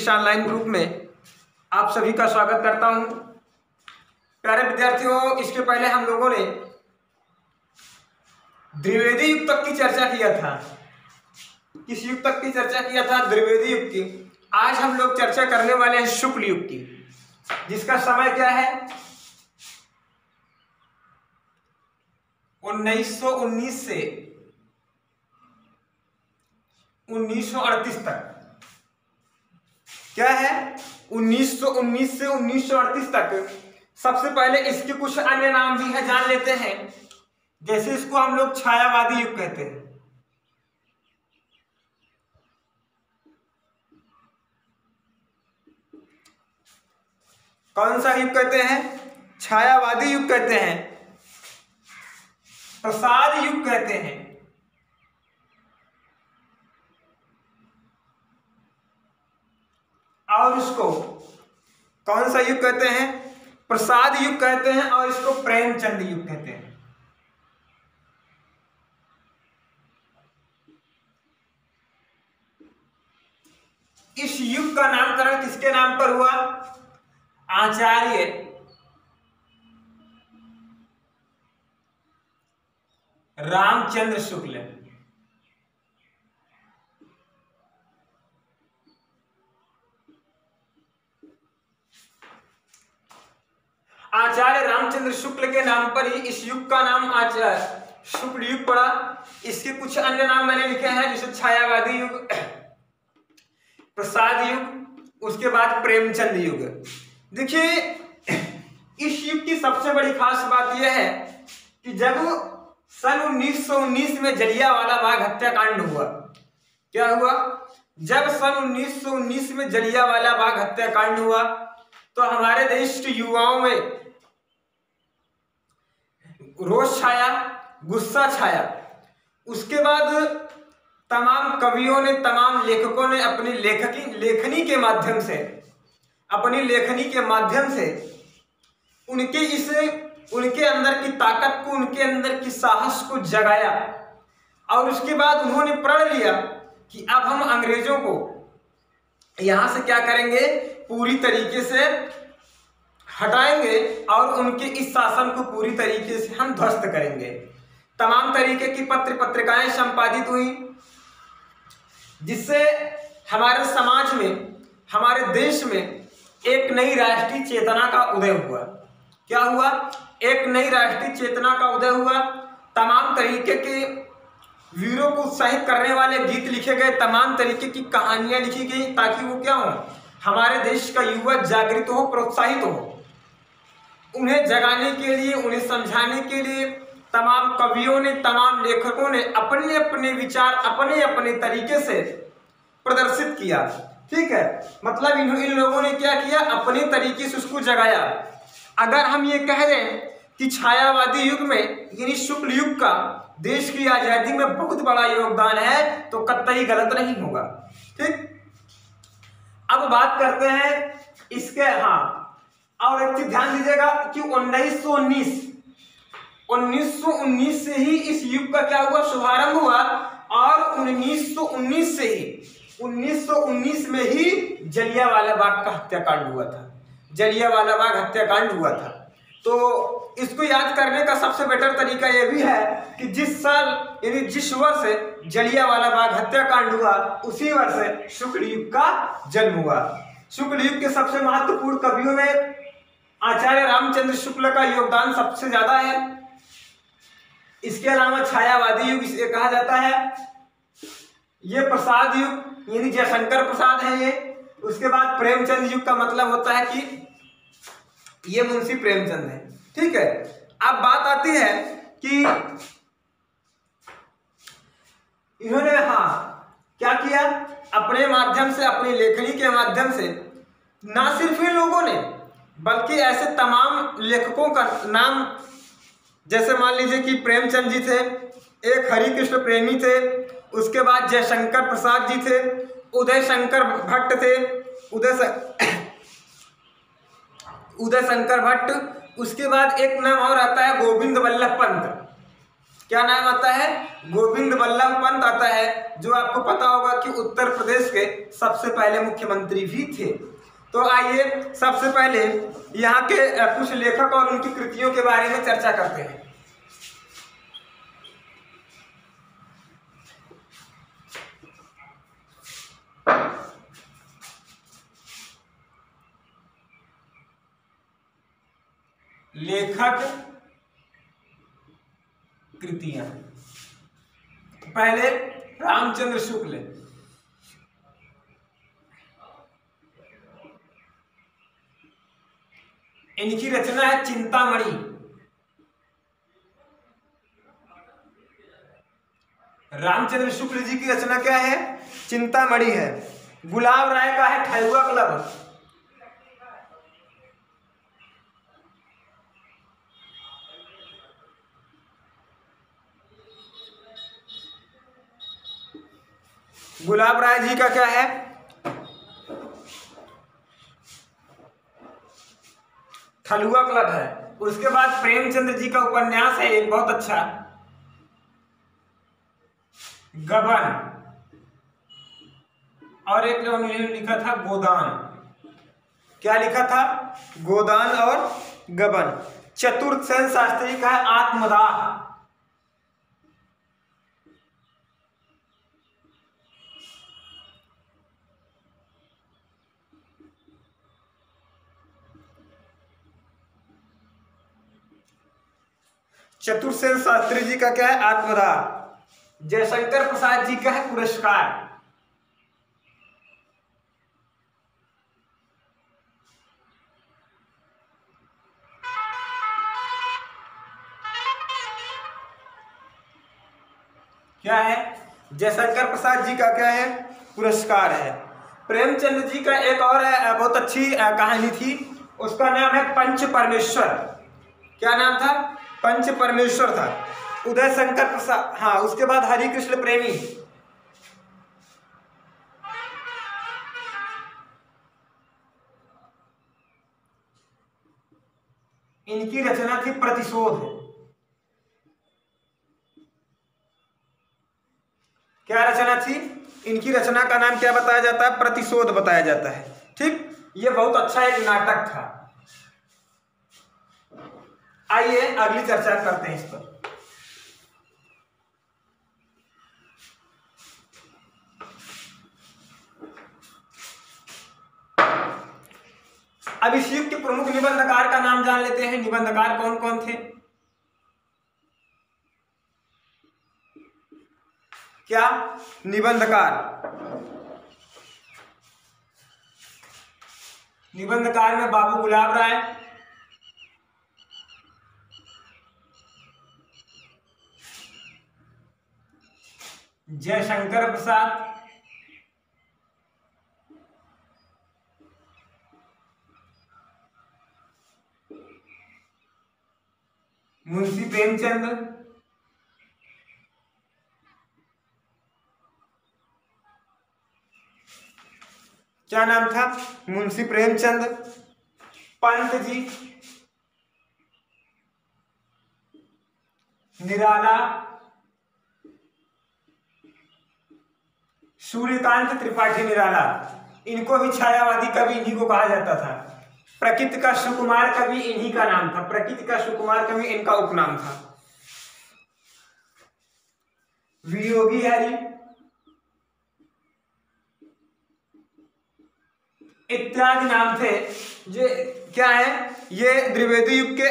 इस online group में आप सभी का स्वागत करता हूं। प्यारे विद्यार्थियों, इसके पहले हम लोगों ने द्विवेदी युग तक की चर्चा किया था। किस युग तक की चर्चा किया था? द्विवेदी युग की। आज हम लोग चर्चा करने वाले हैं शुक्ल युग की, जिसका समय क्या है? 1919 से 1938 तक। क्या है? 1919 से 1938 तक। सबसे पहले इसके कुछ अन्य नाम भी है, जान लेते हैं। जैसे इसको हम लोग छायावादी युग कहते हैं। कौन सा युग कहते हैं? छायावादी युग कहते हैं, प्रसाद युग कहते हैं, और इसको कौन सा युग कहते हैं? प्रसाद युग कहते हैं, और इसको प्रेमचंद युग कहते हैं। इस युग का नामकरण किसके नाम पर हुआ? आचार्य रामचंद्र शुक्ल। आचार्य रामचंद्र शुक्ल के नाम पर ही इस युग का नाम आचार्य शुक्ल युग पड़ा। इसके कुछ अन्य नाम मैंने लिखे हैं, जैसे छायावादी युग, प्रसाद युग, उसके बाद प्रेमचंद युग। देखिए, इस युग की सबसे बड़ी खास बात यह है कि जब सन 1919 में जलियांवाला बाग हत्याकांड हुआ। क्या हुआ? जब सन 1919 में जलियांवाला बाग हत्याकांड हुआ तो हमारे देश के युवाओं में रोष छाया, गुस्सा छाया। उसके बाद तमाम कवियों ने, तमाम लेखकों ने अपनी लेखनी के माध्यम से उनके अंदर की ताकत को, उनके अंदर की साहस को जगाया। और उसके बाद उन्होंने प्रण लिया कि अब हम अंग्रेजों को यहां से क्या करेंगे? पूरी तरीके से हटाएंगे और उनके इस शासन को पूरी तरीके से हम ध्वस्त करेंगे। तमाम तरीके की पत्रिकाएं संपादित हुई, जिससे हमारे समाज में, हमारे देश में एक नई राष्ट्रीय चेतना का उदय हुआ। क्या हुआ? एक नई राष्ट्रीय चेतना का उदय हुआ। तमाम तरीके के वीरों को उत्साहित करने वाले गीत लिखे गए, तमाम तरीके की कहानियां लिखी गई, ताकि वो क्या हो? हमारे देश का युवा जागृत हो, प्रोत्साहित हो। उन्हें जगाने के लिए, उन्हें समझाने के लिए तमाम कवियों ने, तमाम लेखकों ने अपने अपने विचार अपने अपने तरीके से प्रदर्शित किया। ठीक है, मतलब इन लोगों ने क्या किया? अपने तरीके से उसको जगाया। अगर हम ये कह दें कि छायावादी युग में, यानी शुक्ल युग का देश की आजादी में बहुत बड़ा योगदान है, तो कतई गलत नहीं होगा। ठीक, अब बात करते हैं इसके। हाँ, और एक चीज ध्यान दीजिएगा कि 1919 से ही इस युग का क्या हुआ? शुभारंभ हुआ। और 1919 में ही जलियांवाला बाग का हत्याकांड हुआ था। जलियांवाला बाग हत्याकांड हुआ था। तो इसको याद करने का सबसे बेटर तरीका यह भी है कि जिस साल, यानी जिस वर्ष जलियांवाला बाग हत्याकांड हुआ, उसी वर्ष शुक्ल युग का जन्म हुआ। शुक्ल युग के सबसे महत्वपूर्ण कवियों में आचार्य रामचंद्र शुक्ल का योगदान सबसे ज्यादा है। इसके अलावा छायावादी युग इसे कहा जाता है। ये प्रसाद युग, यानी जयशंकर प्रसाद है ये। उसके बाद प्रेमचंद युग का मतलब होता है कि ये मुंशी प्रेमचंद है। ठीक है, अब बात आती है कि इन्होंने क्या किया? अपने माध्यम से, अपनी लेखनी के माध्यम से, ना सिर्फ इन लोगों ने, बल्कि ऐसे तमाम लेखकों का नाम, जैसे मान लीजिए कि प्रेमचंद जी थे, एक हरिकृष्ण प्रेमी थे, उसके बाद जयशंकर प्रसाद जी थे, उदय शंकर भट्ट थे, उदय शंकर भट्ट। उसके बाद एक नाम और आता है गोविंद वल्लभ पंत। क्या नाम आता है? गोविंद बल्लभ पंत आता है, जो आपको पता होगा कि उत्तर प्रदेश के सबसे पहले मुख्यमंत्री भी थे। तो आइए सबसे पहले यहाँ के कुछ लेखक और उनकी कृतियों के बारे में चर्चा करते हैं। लेखक कृतियां। पहले रामचंद्र शुक्ल, इनकी रचना है चिंतामणि। रामचंद्र शुक्ल जी की रचना क्या है? चिंतामणि है। गुलाब राय का है ठलुआ क्लब। गुलाब राय जी का क्या है? ठलुआ क्लब है। उसके बाद प्रेमचंद्र जी का उपन्यास है एक बहुत अच्छा, गबन, और एक उन्होंने लिखा था गोदान। क्या लिखा था? गोदान और गबन। चतुर्थ सेन शास्त्री का है आत्मदाह। चतुर्सेन शास्त्री जी का क्या है? आत्मदाह। जयशंकर प्रसाद जी का है पुरस्कार। क्या है? जयशंकर प्रसाद जी का क्या है? पुरस्कार है। प्रेमचंद जी का एक और बहुत अच्छी कहानी थी, उसका नाम है पंच परमेश्वर। क्या नाम था? पंच परमेश्वर था। उदय शंकर प्रसाद, हाँ, उसके बाद हरिकृष्ण प्रेमी, इनकी रचना थी प्रतिशोध। क्या रचना थी? इनकी रचना का नाम क्या बताया जाता है? प्रतिशोध बताया जाता है। ठीक, ये बहुत अच्छा एक नाटक था। आइए अगली चर्चा करते हैं इस पर। अब इस युग के प्रमुख निबंधकार का नाम जान लेते हैं। निबंधकार कौन कौन थे? क्या? निबंधकार। निबंधकार में बाबू गुलाब राय, जयशंकर प्रसाद, मुंशी प्रेमचंद, क्या नाम था? मुंशी प्रेमचंद। पंत जी, निराला, सूर्यकांत त्रिपाठी निराला, इनको भी छायावादी कवि इन्हीं को कहा जाता था। प्रकृति का सुकुमार कवि इन्हीं का नाम था। प्रकृति का सुकुमार कवि इनका उपनाम था। वियोगी हरि इत्यादि नाम थे। ये क्या है? ये द्विवेदी युग के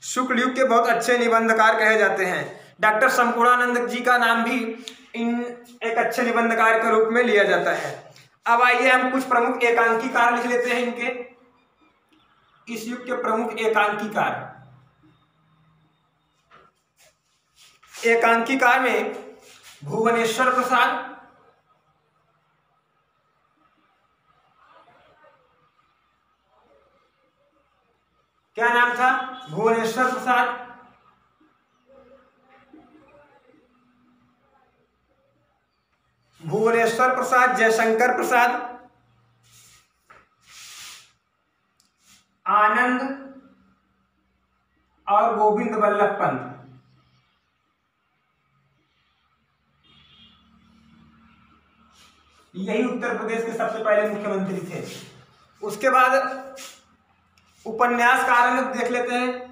शुक्ल युग के बहुत अच्छे निबंधकार कहे जाते हैं। डॉक्टर संपूर्णानंद जी का नाम भी इन एक अच्छे निबंधकार के रूप में लिया जाता है। अब आइए हम कुछ प्रमुख एकांकीकार लिख लेते हैं इनके। इस युग के प्रमुख एकांकीकार। एकांकीकार में भुवनेश्वर प्रसाद, क्या नाम था? भुवनेश्वर प्रसाद। भुवनेश्वर प्रसाद, जयशंकर प्रसाद, आनंद और गोविंद बल्लभ पंत। यही उत्तर प्रदेश के सबसे पहले मुख्यमंत्री थे। उसके बाद उपन्यासकार में देख लेते हैं।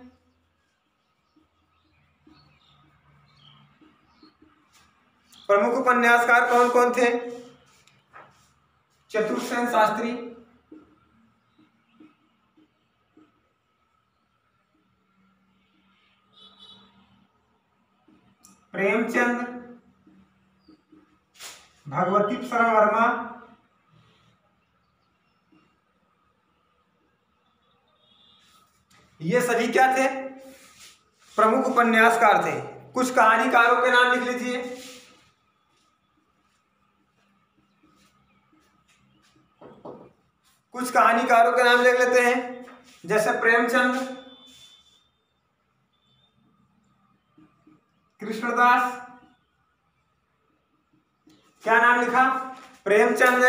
प्रमुख उपन्यासकार कौन कौन थे? चतुर्सेन शास्त्री, प्रेमचंद, भगवती शरण वर्मा, ये सभी क्या थे? प्रमुख उपन्यासकार थे। कुछ कहानीकारों के नाम लिख लीजिए। कुछ कहानीकारों के नाम लिख लेते हैं, जैसे प्रेमचंद, कृष्णदास। क्या नाम लिखा? प्रेमचंद,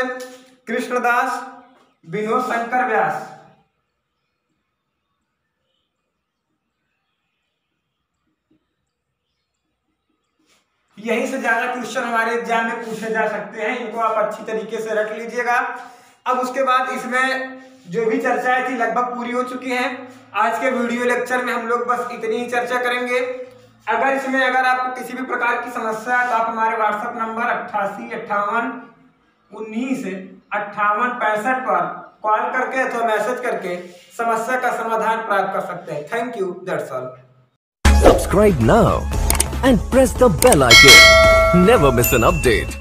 कृष्णदास, विनोद शंकर व्यास। यही से ज्यादा क्वेश्चन हमारे एग्जाम में पूछे जा सकते हैं, इनको आप अच्छी तरीके से रख लीजिएगा। अब उसके बाद इसमें जो भी चर्चाएं थी लगभग पूरी हो चुकी हैं। आज के वीडियो लेक्चर में हम लोग बस इतनी ही चर्चा करेंगे। अगर आपको किसी भी प्रकार की समस्या है तो आप हमारे व्हाट्सएप नंबर 8858195865 पर कॉल करके अथवा मैसेज करके समस्या का समाधान प्राप्त कर सकते हैं। Thank you, that's all. Subscribe now and press the bell icon. Never miss an update.